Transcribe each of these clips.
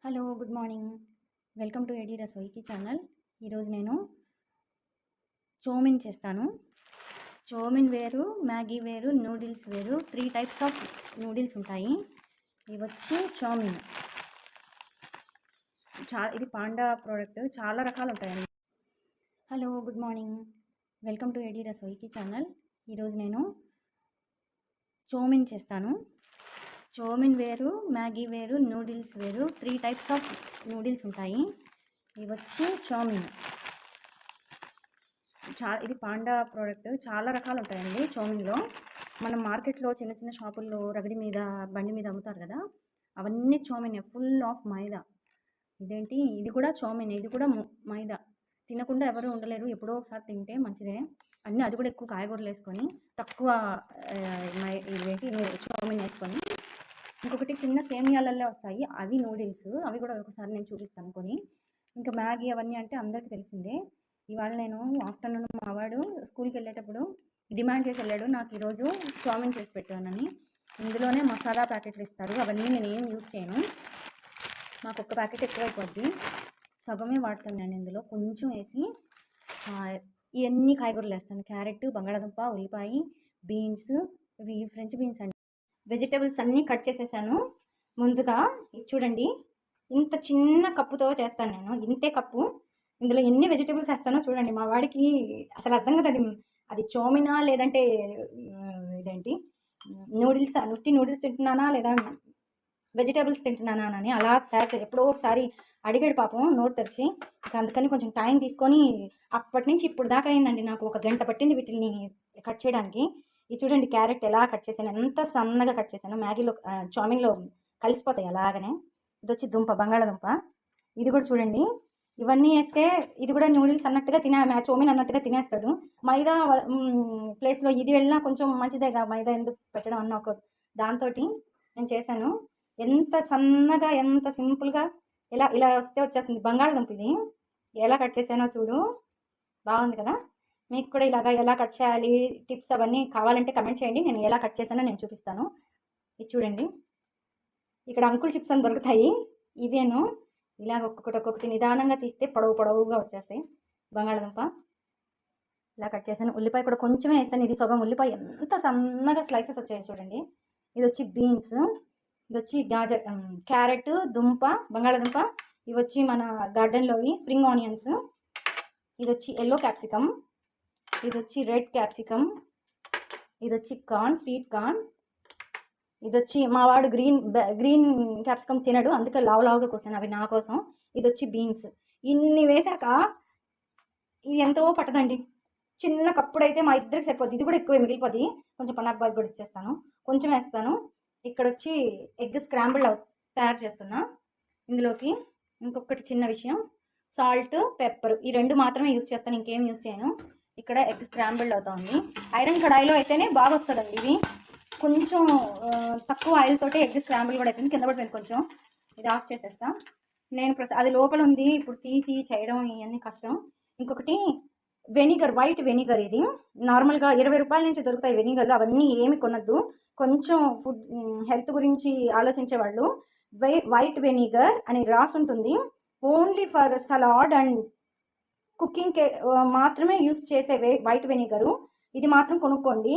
Hello good morning. Welcome to AD రసోయికి channel. ఈరోజు నేను చౌమిన్ చేస్తాను. చౌమిన్ వేరు, మ్యాగీ వేరు, నూడిల్స్ వేరు, 3 టైప్స్ ఆఫ్ నూడిల్స్ ఉంటాయి. ఇవి వచ్చి చౌమిన్. ఇది పాండా ప్రోడక్ట్. చాలా రకాలు ఉంటాయండి. Hello good morning. Welcome to AD రసోయికి ఛానల్. ఈరోజు నేను చౌమిన్ చేస్తాను. చౌమిన్ వేరు, మ్యాగీ వేరు, నూడిల్స్ వేరు, 3 టైప్స్ ఆఫ్ నూడిల్స్ ఉంటాయి. ఇవి వచ్చి చౌమిన్. ఇది పాండా ప్రోడక్ట్. చాలా రకాలు ఉంటాయండి చౌమిన్లో. మనం మార్కెట్లో చిన్న చిన్న షాపుల్లో రగడి మీద బండి మీద అమ్ముతారు కదా, అవన్నీ చౌమిన్, ఫుల్ ఆఫ్ మైదా. ఇది కూడా చౌమిన్, ఇది కూడా మైదా. తినకుండా ఎవరు ఉండలేరు, ఎప్పుడో ఒకసారి తింటే మంచిదే. అది కూడా ఎక్కువ కాయగూరలు వేసుకొని, తక్కువ చౌమిన్ వేసుకొని. ఇంకొకటి చిన్న సేమియాలల్లో వస్తాయి, అవి నూడిల్స్. అవి కూడా ఒకసారి నేను చూపిస్తాను కొని. ఇంకా మ్యాగీ అవన్నీ అంటే అందరికీ తెలిసిందే. ఇవాళ నేను ఆఫ్టర్నూన్ మా వాడు స్కూల్కి వెళ్ళేటప్పుడు డిమాండ్ చేసి వెళ్ళాడు, నాకు ఈరోజు చౌమిన్ చేసి పెట్టానని. ఇందులోనే మసాలా ప్యాకెట్లు ఇస్తారు, అవన్నీ నేను ఏం యూజ్ చేయను. నాకు ఒక ప్యాకెట్ ఎక్కువైపోద్ది, సగమే వాడతాను నేను. ఇందులో కొంచెం వేసి ఇవన్నీ కాయగూరలు వేస్తాను. క్యారెట్, బంగాళాదుంప, ఉల్లిపాయ, బీన్స్, ఇవి ఫ్రెంచ్ బీన్స్ అండి. వెజిటేబుల్స్ అన్నీ కట్ చేసేసాను. ముందుగా చూడండి, ఇంత చిన్న కప్పుతో చేస్తాను నేను, ఇంతే కప్పు. ఇందులో ఎన్ని వెజిటేబుల్స్ వేస్తానో చూడండి. మా వాడికి అసలు అర్థం కదా అది చౌమినా లేదంటే నూడిల్స్, ఉట్టి నూడిల్స్ తింటున్నానా లేదా వెజిటేబుల్స్ తింటున్నానా అని అలా తయారు ఎప్పుడో ఒకసారి అడిగాడు పాపం నోరు తెరిచి. అందుకని కొంచెం టైం తీసుకొని అప్పటి నుంచి ఇప్పుడు దాకా అయిందండి. నాకు 1 గంట పట్టింది వీటిని కట్ చేయడానికి. ఇది చూడండి, క్యారెట్ ఎలా కట్ చేశాను, ఎంత సన్నగా కట్ చేశాను. మ్యాగీలో చౌమిన్లో కలిసిపోతాయి అలాగనే. ఇది వచ్చి బంగాళాదుంప. ఇది కూడా చూడండి, ఇవన్నీ వేస్తే ఇది కూడా నూడిల్స్ అన్నట్టుగా చౌమిన్ అన్నట్టుగా తినేస్తాడు. మైదా ప్లేస్లో ఇది వెళ్ళినా కొంచెం మంచిదేగా, మైదా ఎందుకు పెట్టడం అన్న ఒక దాంతో నేను చేశాను. ఎంత సన్నగా, ఎంత సింపుల్గా ఇలా వస్తే వచ్చేస్తుంది. బంగాళాదుంప ఇది ఎలా కట్ చేశానో చూడు, బాగుంది కదా. మీకు కూడా ఇలాగా ఎలా కట్ చేయాలి టిప్స్ అవన్నీ కావాలంటే కమెంట్ చేయండి, నేను ఎలా కట్ చేశానో నేను చూపిస్తాను. ఇది చూడండి, ఇక్కడ అంకుల్ చిప్స్ అని దొరుకుతాయి, ఇవేను. ఇలాగ ఒక్కొక్కటి నిదానంగా తీస్తే పొడవుగా వచ్చేస్తాయి. బంగాళాదుంప ఇలా కట్ చేశాను. ఉల్లిపాయ కూడా కొంచెమే వేసాను, ఇది సగం ఉల్లిపాయ. ఎంత సన్నగా స్లైసెస్ వచ్చాయి చూడండి. ఇది వచ్చి బీన్స్, ఇది వచ్చి క్యారెట్, దుంప, బంగాళాదుంప. ఇవి వచ్చి మన గార్డెన్లోవి స్ప్రింగ్ ఆనియన్స్. ఇది వచ్చి ఎల్లో క్యాప్సికమ్, ఇది వచ్చి రెడ్ క్యాప్సికమ్, ఇది వచ్చి కార్న్, స్వీట్ కార్న్. ఇది వచ్చి మా వాడు గ్రీన్ క్యాప్సికమ్ తినడు, అందుకే లావుగా కోసాను, అవి నా కోసం. ఇది వచ్చి బీన్స్. ఇన్ని వేసాక ఇది ఎంతో పట్టదండి. చిన్న కప్పుడైతే మా ఇద్దరికి సరిపోద్ది, ఇది కూడా ఎక్కువ మిగిలిపోద్ది. కొంచెం పన్నర్ బాయ్ కూడా ఇచ్చేస్తాను, కొంచెం వేస్తాను. ఇక్కడ వచ్చి ఎగ్ స్క్రాంబుల్ తయారు చేస్తున్నా. ఇందులోకి ఇంకొకటి చిన్న విషయం, సాల్ట్, పెప్పర్, ఈ 2 మాత్రమే యూజ్ చేస్తాను, ఇంకేం యూజ్ చేయను. ఇక్కడ ఎగ్ స్క్రాంబుల్డ్ అవుతుంది. ఐరన్ కడాయిలో అయితేనే బాగా వస్తుందండి ఇది. కొంచెం తక్కువ ఆయిల్ తోటి ఎగ్ స్క్రాంబుల్ కూడా అవుతుంది. కింద పడిపోయింది కొంచెం, ఇది ఆఫ్ చేసేస్తా నేను. అది లోపల ఉంది, ఇప్పుడు తీసి చేయడం ఇవన్నీ కష్టం. ఇంకొకటి వెనిగర్, వైట్ వెనిగర్. ఇది నార్మల్గా 20 రూపాయల నుంచి దొరుకుతాయి వెనిగర్లు, అవన్నీ ఏమి కొనద్దు. కొంచెం ఫుడ్ హెల్త్ గురించి ఆలోచించే వాళ్ళు వైట్ వెనిగర్ అని రాసి ఉంటుంది. Only for salad and cooking మాత్రమే యూజ్ చేసే వైట్ వెనిగరు. ఇది మాత్రం కొనుక్కోండి.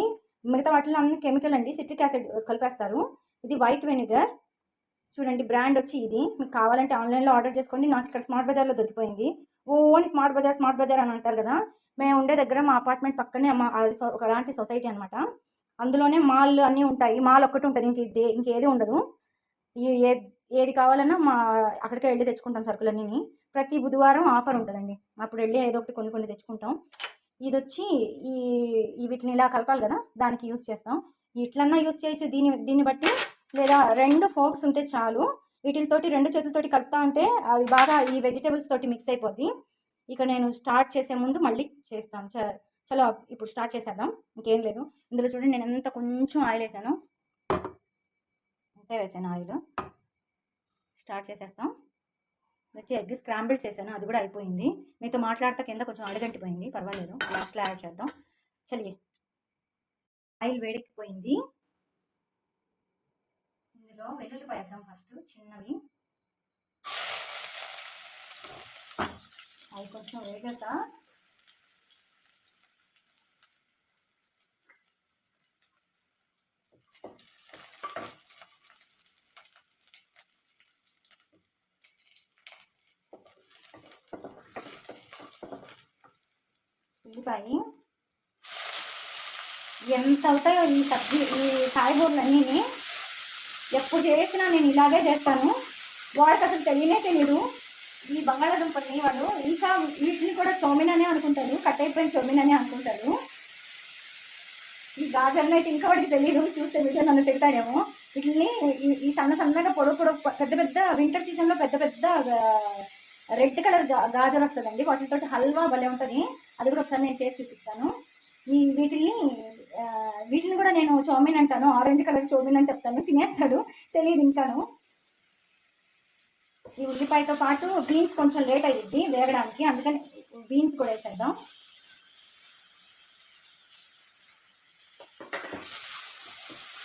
మిగతా వాటిలో అన్ని కెమికల్ అండి, సిట్రిక్ యాసిడ్ కలిపేస్తారు. ఇది వైట్ వెనిగర్ చూడండి. బ్రాండ్ వచ్చి ఇది. మీకు కావాలంటే ఆన్లైన్లో ఆర్డర్ చేసుకోండి. నాకు ఇక్కడ స్మార్ట్ బజార్లో దొరికిపోయింది. ఓన్లీ స్మార్ట్ బజార్ అని అంటారు కదా, మేము ఉండే దగ్గర మా అపార్ట్మెంట్ పక్కనే ఒకలాంటి సొసైటీ అనమాట. అందులోనే మాల్ అన్నీ ఉంటాయి. మాల్ ఒక్కటి ఉంటుంది, ఇంకేది ఉండదు. ఏది కావాలన్నా అక్కడికే వెళ్ళి తెచ్చుకుంటాం సరుకులన్నీ. ప్రతి బుధవారం ఆఫర్ ఉంటుందండి, అప్పుడు వెళ్ళి ఏదో ఒకటి కొన్ని తెచ్చుకుంటాం. ఇది వచ్చి వీటిని ఇలా కలపాలి కదా, దానికి యూజ్ చేస్తాం. ఇట్లన్నా యూజ్ చేయొచ్చు దీన్ని బట్టి, లేదా 2 ఫోర్క్స్ ఉంటే చాలు. వీటితోటి 2 చేతులతోటి కలుపుతా ఉంటే అవి బాగా ఈ వెజిటేబుల్స్ తోటి మిక్స్ అయిపోద్ది. ఇక నేను స్టార్ట్ చేసే ముందు మళ్ళీ చేస్తాను. చలో ఇప్పుడు స్టార్ట్ చేసేద్దాం. ఇంకేం లేదు, ఇందులో చూడండి నేను ఎంత కొంచెం ఆయిల్ వేసాను, అంతే వేసాను ఆయిల్. స్టార్ట్ చేసేస్తాం. వచ్చి ఎగ్ స్క్రాంబుల్ చేశాను, అది కూడా అయిపోయింది. మీతో మాట్లాడితే కింద కొంచెం అడగంటిపోయింది, పర్వాలేదు, లాస్ట్లో యాడ్ చేద్దాం. చలియే ఆయిల్ వేడెక్కిపోయింది. ఇందులో వెల్లుల్లిపాయ వేద్దాం ఫస్ట్, చిన్నవి. కొంచెం వేగాక ఉల్లిపాయ ఎంత అవుతాయో ఈ సబ్జీ ఈ కాయగూరలన్నీ ఎప్పుడు చేసినా నేను ఇలాగే చేస్తాను. వాడికి అసలు తెలియదు. ఈ బంగాళాదుంపల్ని వాళ్ళు ఇంకా వీటిని కూడా చౌమిన్ అనే అనుకుంటారు, కట్ అయిపోయిన చౌమిన్ అనే అనుకుంటారు. ఈ గాజర్ని అయితే ఇంకా వాడికి తెలియదు, చూస్తే వీడియో నన్ను తిడతాడేమో. వీటిని ఈ సన్నగా పొడవు పెద్ద వింటర్ సీజన్లో పెద్ద రెడ్ కలర్ గాజర్ వస్తుందండి. వాటితో హల్వా భలే ఉంటుంది. అది కూడా ఒకసారి నేను చేసి చూపిస్తాను. వీటిని కూడా నేను చౌమిన్ అంటాను, ఆరెంజ్ కలర్ చౌమిన్ అని చెప్తాను. తినేస్తాడు, తెలియదు ఇంకాను. ఈ ఉల్లిపాయతో పాటు బీన్స్ కొంచెం లేట్ అయ్యింది వేగడానికి, అందుకని బీన్స్ కూడా వేసేద్దాం.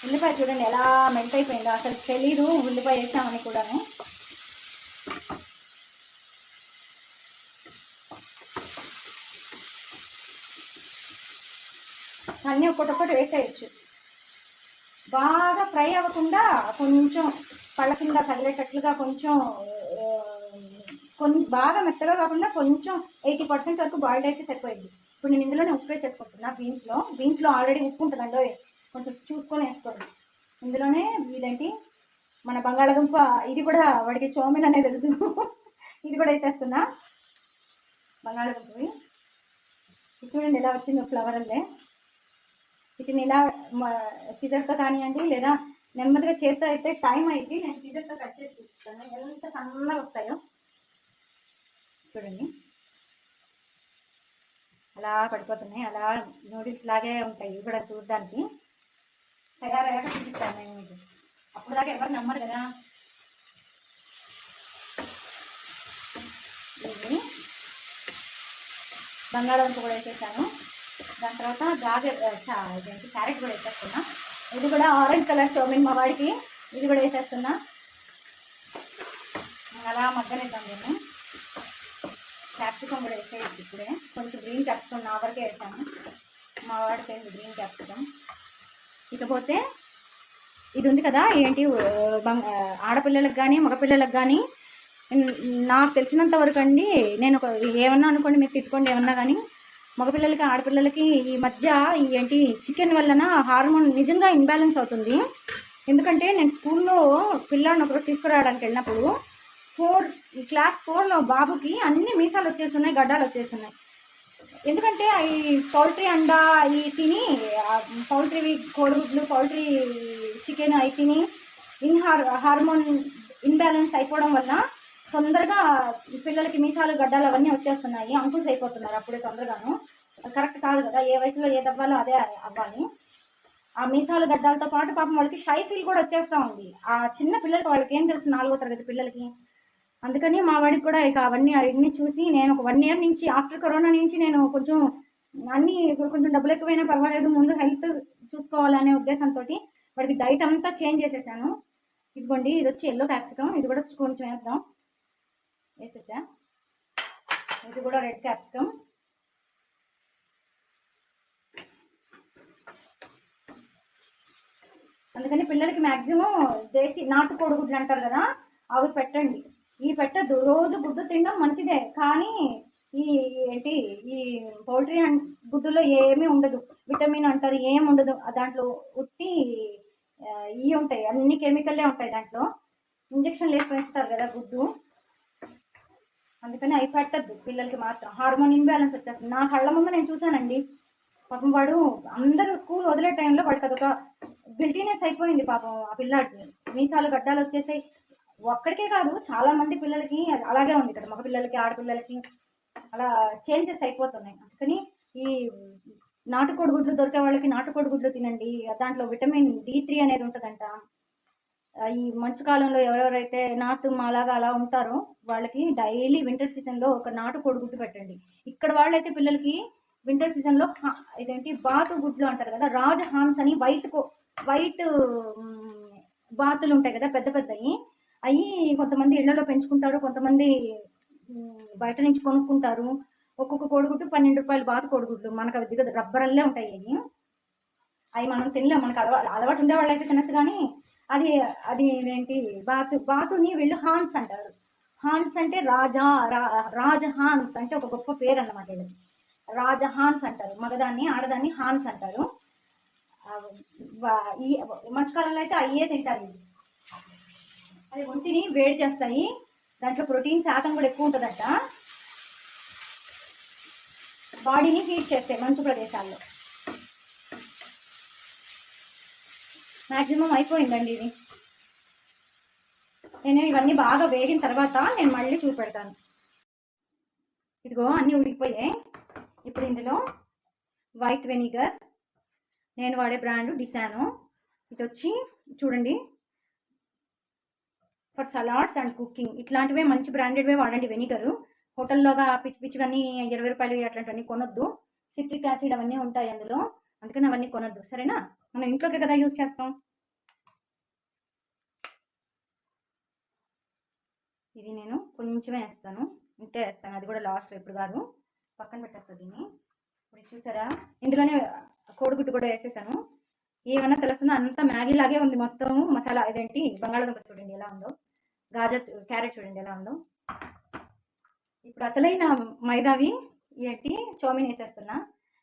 ఉల్లిపాయ చూడండి ఎలా మెల్ట్ అయిపోయిందో, అసలు తెలీదు ఉల్లిపాయ వేసామని కూడాను. అన్నీ ఒక్కొక్కటి వేసేయచ్చు. బాగా ఫ్రై అవ్వకుండా కొంచెం పళ్ళ కింద తగిలేటట్లుగా కొంచెం బాగా మెత్తగా కాకుండా కొంచెం 80% వరకు బాయిల్డ్ అయితే సరిపోయింది. ఇప్పుడు నేను ఇందులోనే ఉప్పు వేసేసుకుంటున్నా. బీన్స్లో ఆల్రెడీ ఉప్పు ఉంటుందండి, కొంచెం చూసుకొని వేసుకోండి. ఇందులోనే ఇదేంటి మన బంగాళాదుంప, ఇది కూడా వాడికి చౌమిన్ అనేది తెలుసు. ఇది కూడా వేసేస్తున్నా బంగాళాదుంపవి. చూడండి ఎలా వచ్చిందో ఫ్లవర్ అల్లే. వీటిని ఇలా సిజర్తో కానివ్వండి, లేదా నెమ్మదిగా చేత్తో అయితే టైం అయితే నేను సిజర్తో కట్ చేసి చూపిస్తాను ఎంత సన్నగా వస్తాయో. చూడండి అలా పడిపోతున్నాయి, అలా నూడిల్స్ లాగే ఉంటాయి ఇవి కూడా చూడడానికి. తయారయ్యాక చూపిస్తాను నేను మీకు, అప్పుడు దాకా ఎవరు నమ్మరు కదా. ఇది బంగాళాదుంప కూడా వేసేసాను. దాని తర్వాత క్యారెట్ కూడా వేసేస్తున్నా. ఇది కూడా ఆరెంజ్ కలర్ చౌమిన్ మా వాడికి, ఇది కూడా వేసేస్తున్నా. అలా మగ్గనిద్దాం. నేను క్యాప్సికమ్ కూడా వేసేయచ్చు ఇప్పుడే. కొంచెం గ్రీన్ క్యాప్సికమ్ నా వరకే వేసాను, మా వాడికి అయింది గ్రీన్ క్యాప్సికమ్. ఇకపోతే ఇది ఉంది కదా, ఏంటి ఆడపిల్లలకు కానీ మగపిల్లలకు కానీ నాకు తెలిసినంత వరకు అండి, నేను ఏమన్నా అనుకోండి, మీరు తిట్టుకోండి ఏమన్నా కానీ, మగపిల్లలకి ఆడపిల్లలకి ఈ మధ్య ఏంటి చికెన్ వలన హార్మోన్ నిజంగా ఇన్బ్యాలెన్స్ అవుతుంది. ఎందుకంటే నేను స్కూల్లో పిల్లని ఒకరోజు తీసుకురావడానికి వెళ్ళినప్పుడు క్లాస్ 4లో బాబుకి అన్ని మీసాలు వచ్చేస్తున్నాయి, గడ్డాలు వచ్చేస్తున్నాయి. ఎందుకంటే ఈ పౌల్ట్రీ అండా అవి తిని, పౌల్ట్రీ కోడిగుడ్లు, పౌల్ట్రీ చికెన్ అవి తిని హార్మోన్ ఇన్బ్యాలెన్స్ అయిపోవడం వల్ల తొందరగా పిల్లలకి మీసాలు గడ్డాలు అవన్నీ వచ్చేస్తున్నాయి, అంకుల్స్ అయిపోతున్నారు అప్పుడే తొందరగాను. కరెక్ట్ కాదు కదా, ఏ వయసులో ఏది అవ్వాలో అదే అవ్వాలి. ఆ మీసాలు గడ్డాలతో పాటు పాపం వాళ్ళకి షై ఫీల్ కూడా వచ్చేస్తూ ఉంది. ఆ చిన్న పిల్లలకి వాళ్ళకి ఏం తెలుసు, 4వ తరగతి పిల్లలకి. అందుకని మా వాడికి కూడా ఇక అవన్నీ చూసి నేను ఒక 1 year నుంచి, ఆఫ్టర్ కరోనా నుంచి నేను కొంచెం కొంచెం డబ్బులు ఎక్కువైనా పర్వాలేదు, ముందు హెల్త్ చూసుకోవాలనే ఉద్దేశంతో వాడికి డైట్ అంతా చేంజ్ చేసేసాను. ఇదిగోండి, ఇది వచ్చి ఎల్లో క్యాప్సికమ్, ఇది కూడా కొంచెం వేసేసా. ఇది కూడా రెడ్ క్యాప్సికమ్. అందుకని పిల్లలకి మ్యాక్సిమం దేశీ నాటు కోడిగుడ్లు అంటారు కదా, అవి పెట్టండి. పెట్టద్దు, రోజు గుడ్డు తినడం మంచిదే, కానీ ఈ పౌల్ట్రీ గుడ్డులో ఏమీ ఉండదు, విటమిన్ అంటారు ఏమి ఉండదు దాంట్లో. ఉత్తి ఇవి ఉంటాయి, అన్ని కెమికల్లే ఉంటాయి దాంట్లో. ఇంజక్షన్లు వేసి పెంచుతారు కదా గుడ్డు, అందుకని అవి పెట్టద్దు పిల్లలకి మాత్రం. హార్మోన్ ఇంబ్యాలెన్స్ వచ్చేస్తుంది. నా కళ్ళ ముందు నేను చూశానండి. పాపం వాడు అందరూ స్కూల్ వదిలే టైంలో వాడికి అదొక గిల్టీనెస్ అయిపోయింది పాపం. ఆ పిల్లాడికి మీసాలు గడ్డాలు వచ్చేసాయి. ఒక్కడికే కాదు, చాలా మంది పిల్లలకి అలాగే ఉంది ఇక్కడ, మగ పిల్లలకి ఆడపిల్లలకి అలా చేంజెస్ అయిపోతున్నాయి. అందుకని ఈ నాటుకోడి గుడ్లు దొరికే వాళ్ళకి నాటుకోడి గుడ్లు తినండి, దాంట్లో విటమిన్ D3 అనేది ఉంటుందంట. ఈ మంచు కాలంలో ఎవరెవరైతే నార్త్ మాలాగా అలా ఉంటారో వాళ్ళకి డైలీ వింటర్ సీజన్లో ఒక నాటుకోడి గుడ్డు పెట్టండి. ఇక్కడ వాళ్ళైతే పిల్లలకి వింటర్ సీజన్లో ఇదేంటి బాతు గుడ్లు అంటారు కదా, రాజ్ హాన్స్ అని వైట్ బాతులు ఉంటాయి కదా పెద్ద పెద్దవి, అవి కొంతమంది ఇళ్లలో పెంచుకుంటారు, కొంతమంది బయట నుంచి కొనుక్కుంటారు. ఒక్కొక్క కోడిగుడ్డు 12 రూపాయలు బాతు కోడిగుడ్లు. మనకు అవి దిగదు, రబ్బరల్లే ఉంటాయి అవి. అవి మనం తినలేం. మనకు అలవాటు ఉండే వాళ్ళు అయితే తినచ్చు, కానీ అది అది ఏంటి బాతుని వీళ్ళు హాన్స్ అంటారు. హాన్స్ అంటే రాజహాన్స్ అంటే ఒక గొప్ప పేరు అన్నమాట వీళ్ళకి. రాజహాన్స్ అంటారు. మగదాన్ని ఆడదాన్ని హాన్స్ అంటారు. ఈ మధ్యకాలంలో అయితే అయ్యే తింటారు. అది ఒంటిని వేడి చేస్తాయి. దాంట్లో ప్రోటీన్ శాతం కూడా ఎక్కువ ఉంటుందట. బాడీని హీట్ చేస్తాయి మంచు ప్రదేశాల్లో. మ్యాక్సిమం అయిపోయిందండి ఇది. నేను ఇవన్నీ బాగా వేగిన తర్వాత నేను మళ్ళీ చూపెడతాను. ఇదిగో అన్నీ ఉడికిపోయాయి. ఇప్పుడు ఇందులో వైట్ వెనిగర్, నేను వాడే బ్రాండ్ డిసానో. ఇది వచ్చి చూడండి, ఫర్ సలాడ్స్ అండ్ కుకింగ్ ఇట్లాంటివే మంచి బ్రాండెడ్వే వాడండి. వెనిగరు హోటల్లోగా పిచ్చి పిచ్చివన్నీ 20 రూపాయలు అట్లాంటివన్నీ కొనొద్దు. సిట్రిక్ యాసిడ్ అవన్నీ ఉంటాయి అందులో, అందుకని అవన్నీ కొనొద్దు, సరేనా? మనం ఇంట్లోకే కదా యూజ్ చేస్తాం. ఇది నేను కొంచెమే వేస్తాను, ఇంతే వేస్తాను. అది కూడా లాస్ట్లో, ఇప్పుడు కాదు, పక్కన పెట్టేస్తాను దీన్ని. ఇప్పుడు చూసారా, ఇందులోనే కోడిగుడ్డు కూడా వేసేసాను. ఏమన్నా తెలుస్తుందో, అంతా మ్యాగీ లాగే ఉంది మొత్తం మసాలా. ఇదేంటి బంగాళదుంప చూడండి ఎలా ఉందో, గాజర్ క్యారెట్ చూడండి ఎలా ఉందో. ఇప్పుడు అసలైన మైదావి ఏంటి చౌమిన్ వేసేస్తున్నా.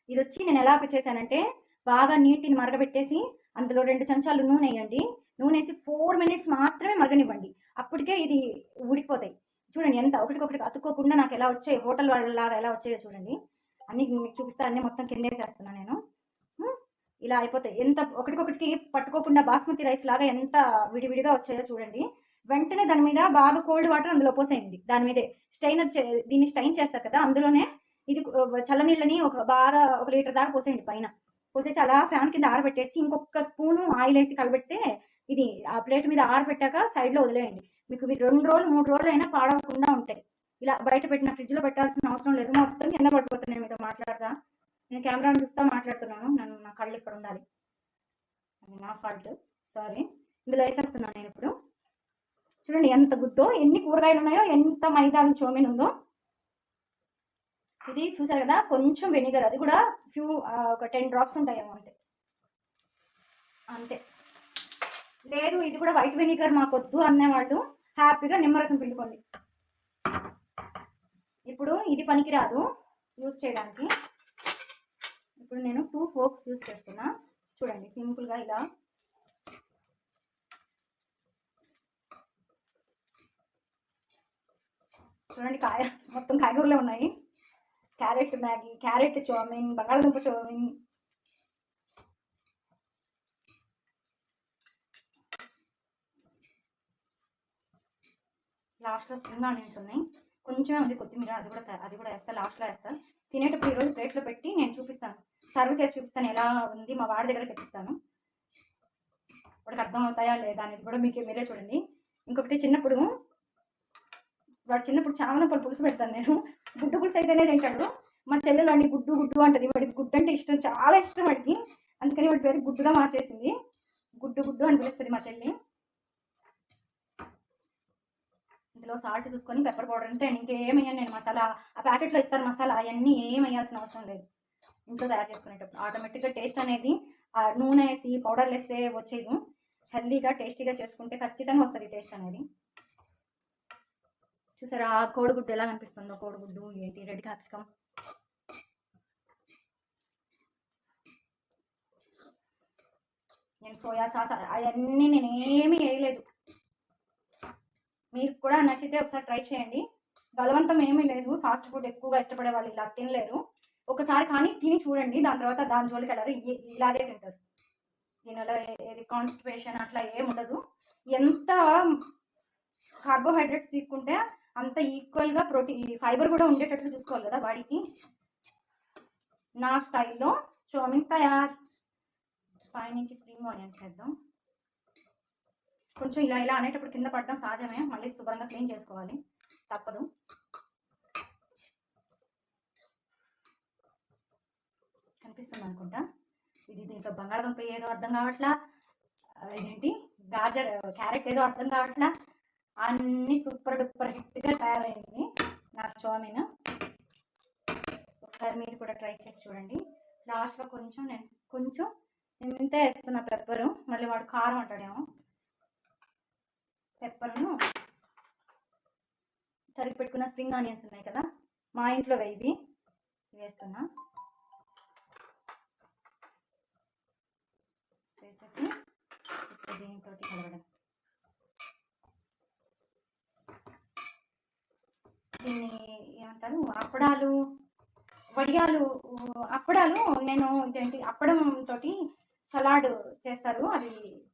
ఇది వచ్చి నేను ఎలా చేశానంటే, బాగా నీటిని మరగబెట్టేసి అందులో 2 చెంచాలు నూనె వేయండి. నూనె వేసి 4 మినిట్స్ మాత్రమే మరగనివ్వండి. అప్పటికే ఇది ఉడికిపోతాయి. చూడండి ఎంత ఒకటికొకటి అతుక్కోకుండా నాకు ఎలా వచ్చాయి, హోటల్ వాళ్ళలాగా ఎలా వచ్చాయో చూడండి. అన్ని మీకు చూపిస్తా, అన్నీ మొత్తం కింద వేసేస్తున్నా నేను. ఇలా అయిపోతాయి. ఎంత ఒకటికొకటికి పట్టుకోకుండా బాస్మతి రైస్ లాగా ఎంత విడివిడిగా వచ్చాయో చూడండి. వెంటనే దాని మీద బాగా కోల్డ్ వాటర్ అందులో పోసేయండి. దాని మీదే దీన్ని స్టైన్ చేస్తారు కదా, అందులోనే ఇది చల్లనీళ్ళని బాగా 1 లీటర్ దాకా పోసేయండి పైన. పోసేసి అలా ఫ్యాన్ కింద ఆరబెట్టేసి ఇంకొక స్పూను ఆయిల్ వేసి కలబెడితే ఇది ఆ ప్లేట్ మీద ఆరబెట్టాక సైడ్లో వదిలేయండి. మీకు 2 రోజులు 3 రోజులు అయినా పాడవకుండా ఉంటాయి. ఇలా బయట పెట్టిన ఫ్రిడ్జ్లో పెట్టాల్సిన అవసరం లేదు. మొత్తం కింద పడిపోతుంది. నేను మీతో మాట్లాడతా, నేను కెమెరాను చూస్తా మాట్లాడుతున్నాను. నా కళ్ళు ఇక్కడ ఉండాలి, అది నా ఫాల్ట్, సారీ. ఇందులో వేసేస్తున్నాను నేను ఇప్పుడు. చూడండి ఎంత గుద్దో, ఎన్ని కూరగాయలు ఉన్నాయో, ఎంత మైదా చోమిన్ ఉందో. ఇది చూసారు కదా, కొంచెం వెనిగర్, అది కూడా ఒక 10 డ్రాప్స్ ఉంటాయేమో, అంతే అంతే. లేదు ఇది కూడా వైట్ వెనిగర్ మాకొద్దు అనేవాళ్ళు హ్యాపీగా నిమ్మరసం పిండుకోండి. ఇప్పుడు ఇది పనికిరాదు యూజ్ చేయడానికి. ఇప్పుడు నేను 2 ఫోర్క్స్ యూజ్ చేస్తున్నా. చూడండి సింపుల్గా ఇలా. చూడండి మొత్తం కాయగూరలే ఉన్నాయి. క్యారెట్ మ్యాగీ, క్యారెట్ చౌమిన్, బంగాళదుంప చౌమిన్. లాస్ట్లో స్ప్రింగ్ ఆనియన్స్ ఉన్నాయి, కొంచెమే ఉంది కొత్తిమీర, అది కూడా వేస్తా, లాస్ట్లో వేస్తా. తినేటప్పుడు ఈరోజు ప్లేట్లో పెట్టి నేను చూపిస్తాను, సర్వ్ చేసి చూపిస్తాను ఎలా ఉంది. మా వాడి దగ్గర తెప్పిస్తాను, వాడికి అర్థం అవుతాయా లేదా అనేది కూడా మీరే చూడండి. ఇంకొకటి, వాడు చిన్నప్పుడు చాలా పులుసు పెడతాను నేను. గుడ్డు పులుసు అయితేనే తింటాడు. మా చెల్లెలు అండి గుడ్డు గుడ్డు అంటది. వాడికి గుడ్డు అంటే ఇష్టం, చాలా ఇష్టం వాడికి. అందుకని వాడి పేరు గుడ్డుగా మార్చేసింది. గుడ్డు గుడ్డు అని పిలుస్తుంది మా చెల్లి. ఇందులో సాల్ట్ చూసుకొని, పెప్పర్ పౌడర్ అంటే ఇంకేమయ్యాను నేను. మసాలా ఆ ప్యాకెట్లో ఇస్తారు మసాలా, అవన్నీ ఏం వేయాల్సిన అవసరం లేదు. ఇంట్లో తయారు చేసుకునేటప్పుడు ఆటోమేటిక్గా టేస్ట్ అనేది నూనె వేసి పౌడర్లు వేస్తే వచ్చేది. హెల్దీగా టేస్టీగా చేసుకుంటే ఖచ్చితంగా వస్తుంది టేస్ట్ అనేది. చూసారా కోడిగుడ్డు ఎలా కనిపిస్తుందో, కోడిగుడ్డు ఏంటి రెడ్ క్యాప్సికమ్. నేను సోయా సాస్ అవన్నీ నేనేమీ వేయలేదు. మీకు కూడా నచ్చితే ఒకసారి ట్రై చేయండి. బలవంతం ఏమీ లేదు. ఫాస్ట్ ఫుడ్ ఎక్కువగా ఇష్టపడే వాళ్ళు ఇలా తినలేరు. ఒకసారి కానీ తిని చూడండి, దాని తర్వాత దాని జోలికి వెళ్ళరు, ఇలాగే తింటారు. దీనివల్ల ఏది కాన్స్టిపేషన్ అట్లా ఏముండదు. ఎంత కార్బోహైడ్రేట్స్ తీసుకుంటే అంత ఈక్వల్గా ప్రోటీన్, ఫైబర్ కూడా ఉండేటట్లు చూసుకోవాలి కదా బాడీకి. నా స్టైల్లో చౌమిన్ తయారు. పైనుంచి స్ప్రింగ్ ఆనియన్స్ చేద్దాం. కొంచెం ఇలా అనేటప్పుడు కింద పడడం సహజమే, మళ్ళీ శుభ్రంగా క్లీన్ చేసుకోవాలి, తప్పదు. కనిపిస్తుంది అనుకుంటా. ఇది దీంట్లో బంగాళదుంప ఏదో అర్థం కావట్లా, ఇదేంటి క్యారెట్ ఏదో అర్థం కావట్లా. అన్నీ సూపర్ డూపర్ హిట్గా తయారైంది. చామిన్. ఒకసారి మీరు కూడా ట్రై చేసి చూడండి. లాస్ట్లో కొంచెం నేను ఇంతే వేస్తున్నా పెప్పరు, మళ్ళీ వాడు కారం అంటాడేమో. పెప్పర్ను తరిగి పెట్టుకున్న స్ప్రింగ్ ఆనియన్స్ ఉన్నాయి కదా, మా ఇంట్లో ఇవి వేస్తున్నా. వేసేసి ఇప్పుడు దీంతో కలవడం. దీన్ని ఏమంటారు, అప్పడాలు, వడియాలు. అప్పడాలు నేను ఇదేంటి అప్పడంతో సలాడ్ చేస్తారు, అది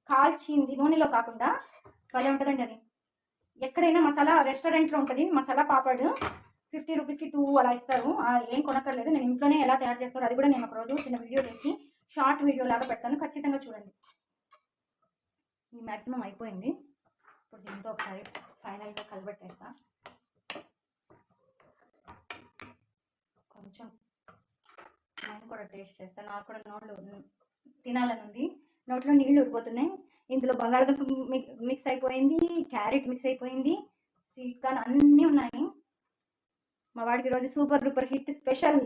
కాల్చింది నూనెలో కాకుండా భలే ఉంటుందండి అది. ఎక్కడైనా మసాలా రెస్టారెంట్లో ఉంటుంది మసాలా పాపడ్, 50 రూపీస్కి 2 అలా ఇస్తారు. ఏం కొనక్కర్లేదు, నేను ఇంట్లోనే ఎలా తయారు చేస్తారో అది కూడా నేను ఒకరోజు చిన్న వీడియో చేసి షార్ట్ వీడియో లాగా పెడతాను, ఖచ్చితంగా చూడండి. ఇది మ్యాక్సిమం అయిపోయింది. ఇప్పుడు దీంతో ఒకసారి ఫైనల్గా కలబెట్టేస్తా. కొంచెం నేను కూడా టేస్ట్ చేస్తాను, నాకు కూడా నోట్లో తినాలని ఉంది, నోట్లో నీళ్ళు ఊరిపోతున్నాయి. ఇందులో బంగాళదుంప మిక్స్ అయిపోయింది, క్యారెట్ మిక్స్ అయిపోయింది, స్వీట్ కార్న్ అన్నీ ఉన్నాయి. మా వాడికి ఈరోజు super duper hit special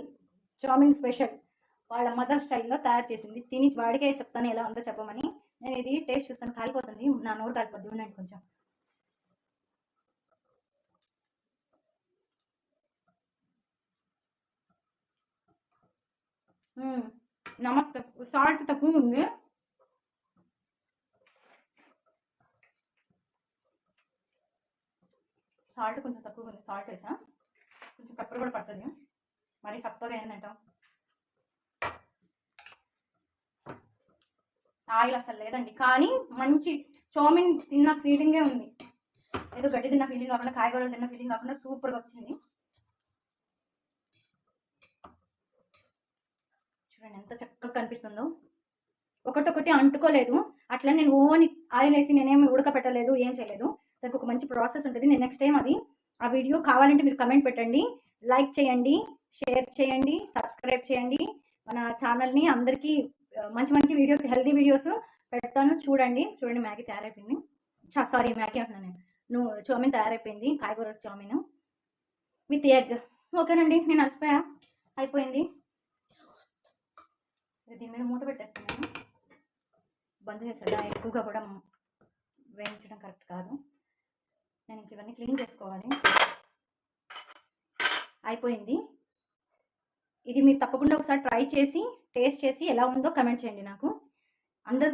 chowmein special వాళ్ళ మదర్ స్టైల్లో తయారు చేసింది. తిని వాడికే చెప్తాను ఎలా ఉందో చెప్పమని. నేను ఇది టేస్ట్ చూస్తాను, కాలిపోతుంది, నా నోరు కాలిపోద్ది, ఉండండి కొంచెం. నమక్ సాల్ట్ తక్కువ ఉంది. సాల్ట్ కొంచెం తక్కువ ఉంది, సాల్ట్ వేసా, కొంచెం పెప్పర్ కూడా పడుతుంది, మరి సప్పగా ఏంటంటాం. ఆయిల్ అసలు లేదండి, కానీ మంచి చామిన్ తిన్న ఫీలింగే ఉంది. ఏదో గడ్డి తిన్న ఫీలింగ్ కాకుండా, కాయగూరలు తిన్న ఫీలింగ్ కాకుండా సూపర్గా వచ్చింది. చూడండి ఎంత చక్కగా కనిపిస్తుందో, ఒకటొకటి అంటుకోలేదు. అట్లా నేను ఓన్ ఆయిల్ వేసి నేనేమి ఉడకపెట్టలేదు, ఏం చేయలేదు. దానికి ఒక మంచి ప్రాసెస్ ఉంటుంది. నేను నెక్స్ట్ టైం ఆ వీడియో కావాలంటే మీరు కమెంట్ పెట్టండి, లైక్ చేయండి, షేర్ చేయండి, సబ్స్క్రైబ్ చేయండి. మన ఛానల్ని అందరికీ మంచి మంచి వీడియోస్, హెల్తీ వీడియోస్ పెడతాను, చూడండి. మ్యాగీ తయారైపోయింది, సారీ మ్యాగీ అంటున్నాను నేను, చామిన్ తయారైపోయింది, కాయగూర చామిన్ విత్ ఎగ్. ఓకేనండి, నేను అలసిపోయా, అయిపోయింది. దీని మీద మూత పెట్టేస్తున్నాను, బంద్ చేసేదా, ఎక్కువగా కూడా వేయించడం కరెక్ట్ కాదు. నేను ఇంక ఇవన్నీ క్లీన్ చేసుకోవాలి. అయిపోయింది. ఇది మీరు తప్పకుండా ఒకసారి ట్రై చేసి టేస్ట్ చేసి ఎలా ఉందో కమెంట్ చేయండి నాకు. అందరూ